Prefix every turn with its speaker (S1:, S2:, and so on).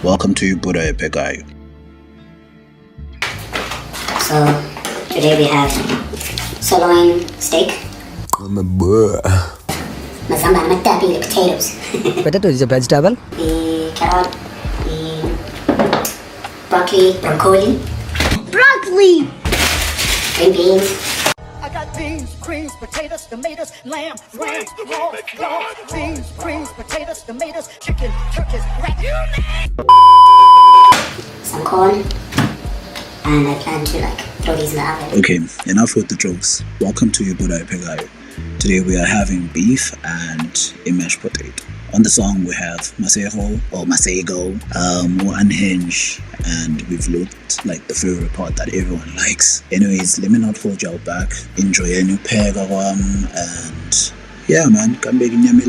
S1: Welcome to Buddha Epegayo.
S2: So today we have sirloin steak, mazamba namatapi, the potatoes,
S3: Potato is a vegetable.
S2: the carrot, the broccoli, green beans,
S4: I got beans, greens, potatoes, tomatoes, lamb, ram, raw, beans, greens, potatoes, tomatoes, chicken, turkeys, rat.
S2: some corn, and I plan to throw these in the oven.
S1: Okay, enough with the jokes. Welcome to Buddha Epegayo. Today we are having beef and a mashed potato. On the song we have Masego or Masego, Unhinged, and we've looked like the favorite part that everyone likes. Anyways, let me not hold y'all back. Enjoy a new peg and yeah man, come back in your